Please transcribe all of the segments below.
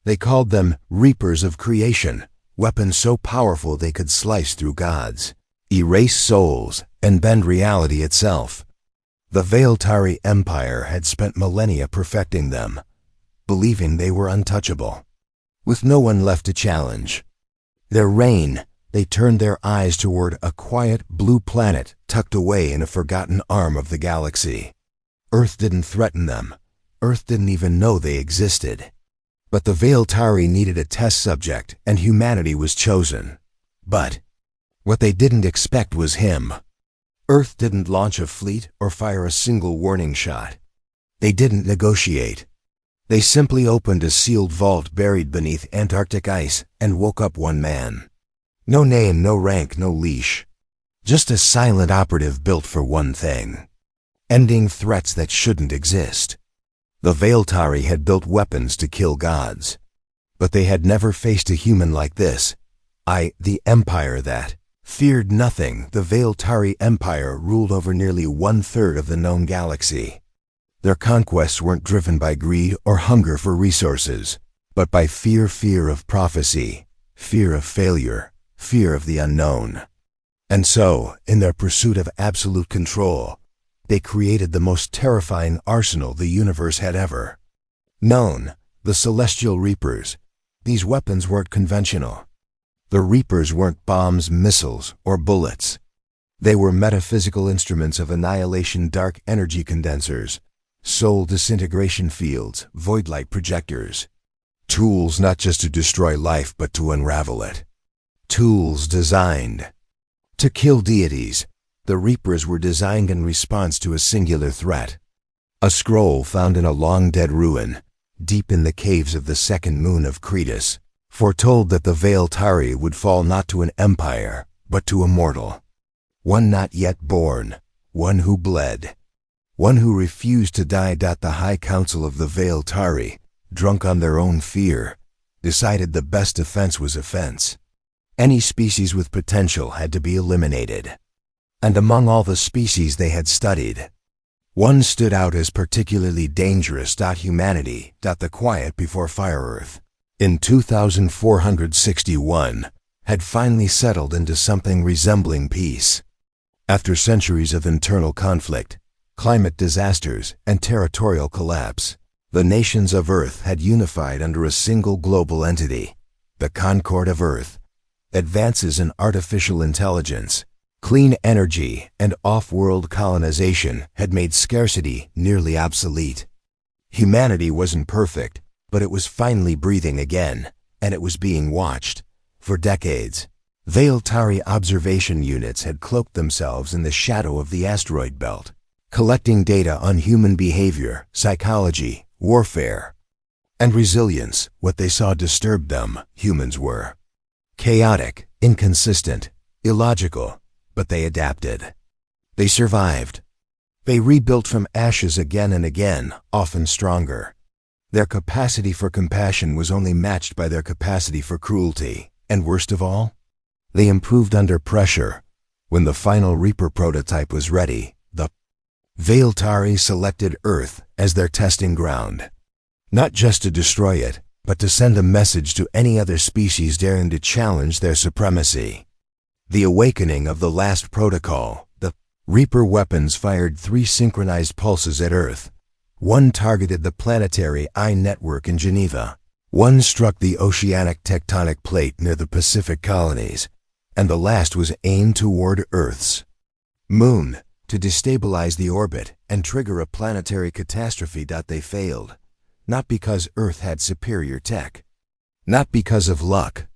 They called them Reapers of Creation, weapons so powerful they could slice through gods, erase souls, and bend reality itself. The Veiltari Empire had spent millennia perfecting them, believing they were untouchable, with no one left to challenge. Their reign, they turned their eyes toward a quiet blue planet tucked away in a forgotten arm of the galaxy. Earth didn't threaten them. Earth didn't even know they existed. But the Veiltari needed a test subject, and humanity was chosen. But what they didn't expect was him. Earth didn't launch a fleet or fire a single warning shot. They didn't negotiate. They simply opened a sealed vault buried beneath Antarctic ice and woke up one man. No name, no rank, no leash. Just a silent operative built for one thing: ending threats that shouldn't exist. The Veiltari had built weapons to kill gods, but they had never faced a human like this. The Empire that feared nothing. The Veiltari Empire ruled over nearly 1/3 of the known galaxy. Their conquests weren't driven by greed or hunger for resources, but by fear of prophecy, fear of failure, fear of the unknown. And so, in their pursuit of absolute control, they created the most terrifying arsenal the universe had ever known: the Celestial Reapers. These weapons weren't conventional. The Reapers weren't bombs, missiles, or bullets. They were metaphysical instruments of annihilation, dark energy condensers, soul disintegration fields, void light projectors. Tools not just to destroy life, but to unravel it. Tools designed to kill deities. The Reapers were designed in response to a singular threat. A scroll found in a long-dead ruin, deep in the caves of the second moon of Cretus, foretold that the Veiltari would fall not to an empire, but to a mortal. One not yet born, one who bled, one who refused to die. The High Council of the Veiltari, drunk on their own fear, decided the best defense was offense. Any species with potential had to be eliminated. And among all the species they had studied, one stood out as particularly dangerous: humanity. The quiet before Fire Earth, in 2461, had finally settled into something resembling peace. After centuries of internal conflict, climate disasters, and territorial collapse, the nations of Earth had unified under a single global entity: the Concord of Earth. Advances in artificial intelligence, clean energy, and off-world colonization had made scarcity nearly obsolete. Humanity wasn't perfect, but it was finally breathing again, and it was being watched. For decades, Veiltari observation units had cloaked themselves in the shadow of the asteroid belt, collecting data on human behavior, psychology, warfare, and resilience. What they saw disturbed them. Humans were chaotic, inconsistent, illogical, but they adapted. They survived. They rebuilt from ashes again and again, often stronger. Their capacity for compassion was only matched by their capacity for cruelty, and worst of all, they improved under pressure. When the final Reaper prototype was ready, the Veiltari selected Earth as their testing ground, not just to destroy it, but to send a message to any other species daring to challenge their supremacy. The awakening of the last protocol. The Reaper weapons fired 3 synchronized pulses at Earth. One targeted the planetary eye network in Geneva. One struck the oceanic tectonic plate near the Pacific colonies. And the last was aimed toward Earth's moon, to destabilize the orbit and trigger a planetary catastrophe. They failed. Not because Earth had superior tech, not because of luck,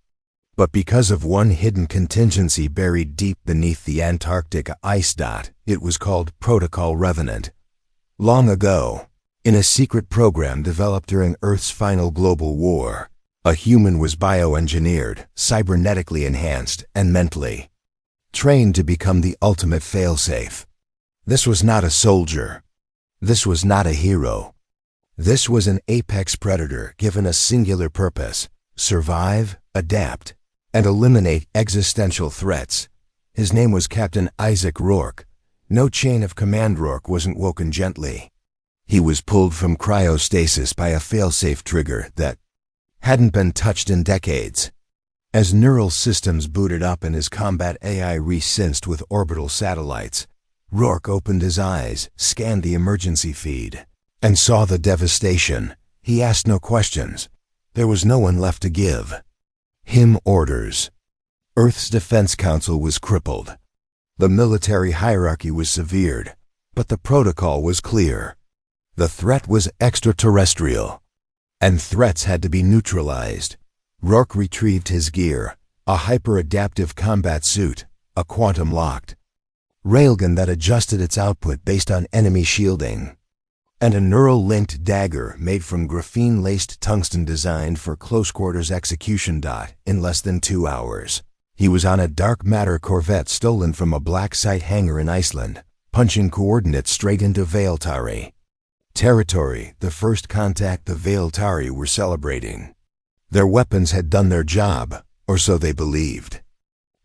but because of one hidden contingency buried deep beneath the Antarctic ice. It was called Protocol Revenant. Long ago, in a secret program developed during Earth's final global war, a human was bioengineered, cybernetically enhanced, and mentally trained to become the ultimate failsafe. This was not a soldier. This was not a hero. This was an apex predator given a singular purpose: survive, adapt, and eliminate existential threats. His name was Captain Isaac Rourke. No chain of command. Rourke wasn't woken gently. He was pulled from cryostasis by a failsafe trigger that hadn't been touched in decades. As neural systems booted up and his combat AI re-synced with orbital satellites, Rourke opened his eyes, scanned the emergency feed, and saw the devastation. He asked no questions. There was no one left to give him orders. Earth's Defense Council was crippled. The military hierarchy was severed, but the protocol was clear. The threat was extraterrestrial, and threats had to be neutralized. Rourke retrieved his gear, a hyper-adaptive combat suit, a quantum-locked railgun that adjusted its output based on enemy shielding, and a neural-linked dagger made from graphene-laced tungsten designed for close-quarters execution. In less than 2 hours, he was on a dark matter corvette stolen from a black site hangar in Iceland, punching coordinates straight into Veiltari territory, the first contact the Veiltari were celebrating. Their weapons had done their job, or so they believed.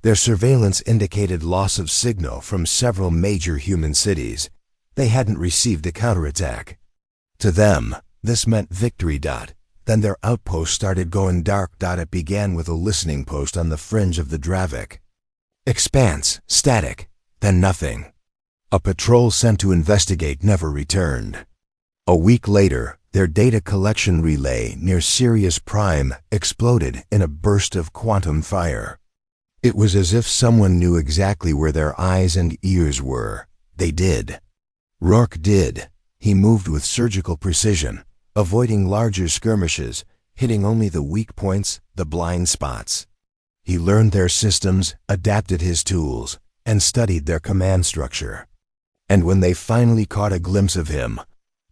Their surveillance indicated loss of signal from several major human cities. They hadn't received a counterattack. To them, this meant victory. Then their outpost started going dark. It began with a listening post on the fringe of the Dravik expanse, static, then nothing. A patrol sent to investigate never returned. A week later, their data collection relay near Sirius Prime exploded in a burst of quantum fire. It was as if someone knew exactly where their eyes and ears were. They did. Rourke did. He moved with surgical precision, avoiding larger skirmishes, hitting only the weak points, the blind spots. He learned their systems, adapted his tools, and studied their command structure. And when they finally caught a glimpse of him,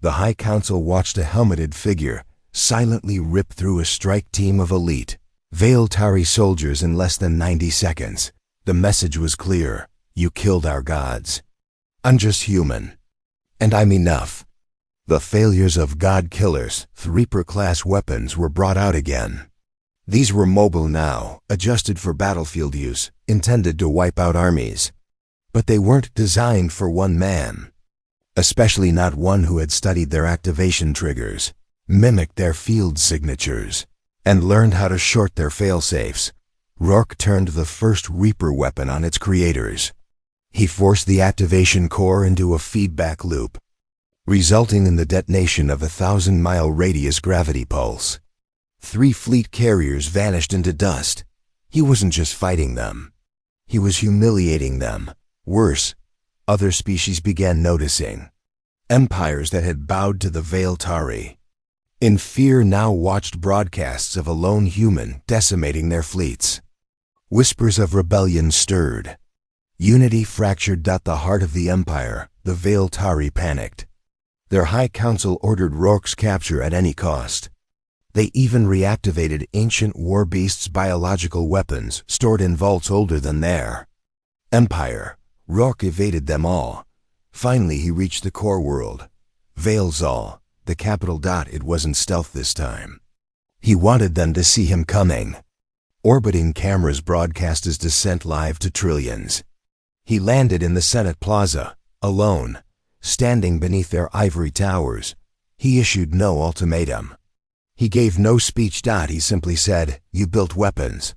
the High Council watched a helmeted figure silently rip through a strike team of elite Veiltari soldiers in less than 90 seconds. The message was clear: you killed our gods. I'm just human. And I'm enough. The failures of God Killers, Reaper-class weapons were brought out again. These were mobile now, adjusted for battlefield use, intended to wipe out armies. But they weren't designed for one man. Especially not one who had studied their activation triggers, mimicked their field signatures, and learned how to short their failsafes. Rourke turned the first Reaper weapon on its creators. He forced the activation core into a feedback loop, resulting in the detonation of a 1,000-mile radius gravity pulse. 3 fleet carriers vanished into dust. He wasn't just fighting them. He was humiliating them. Worse, other species began noticing. Empires that had bowed to the Veiltari, in fear, now watched broadcasts of a lone human decimating their fleets. Whispers of rebellion stirred. Unity fractured. The heart of the Empire, the Veiltari panicked. Their High Council ordered Rourke's capture at any cost. They even reactivated ancient war beasts' biological weapons stored in vaults older than their empire. Rourke evaded them all. Finally, he reached the core world, Veilzal, the capital. It wasn't stealth this time. He wanted them to see him coming. Orbiting cameras broadcast his descent live to trillions. He landed in the Senate Plaza, alone, standing beneath their ivory towers. He issued no ultimatum. He gave no speech. He simply said, "You built weapons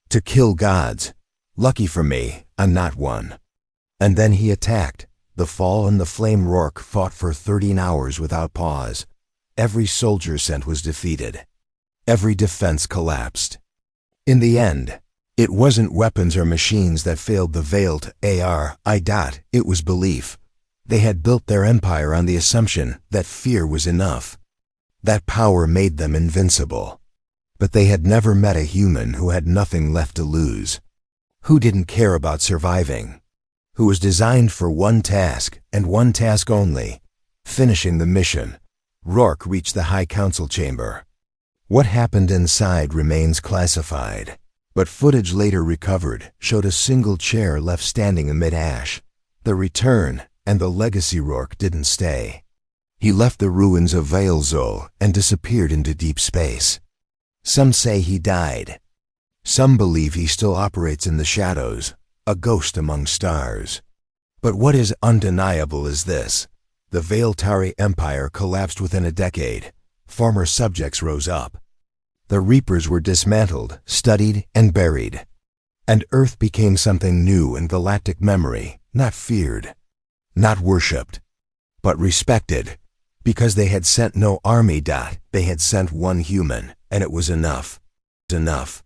to kill gods. Lucky for me, I'm not one." And then he attacked. The Fall and the Flame. Rourke fought for 13 hours without pause. Every soldier sent was defeated. Every defense collapsed. In the end, it wasn't weapons or machines that failed the Veiled ARI. It was belief. They had built their empire on the assumption that fear was enough. That power made them invincible. But they had never met a human who had nothing left to lose, who didn't care about surviving, who was designed for one task and one task only: finishing the mission. Rourke reached the High Council chamber. What happened inside remains classified, but footage later recovered showed a single chair left standing amid ash. The return and the legacy. Rourke didn't stay. He left the ruins of Veilzal and disappeared into deep space. Some say he died. Some believe he still operates in the shadows, a ghost among stars. But what is undeniable is this: the Veiltari Empire collapsed within a decade. Former subjects rose up. The Reapers were dismantled, studied, and buried. And Earth became something new in galactic memory, not feared, not worshipped, but respected, because they had sent no army. They had sent one human, and it was enough. Enough.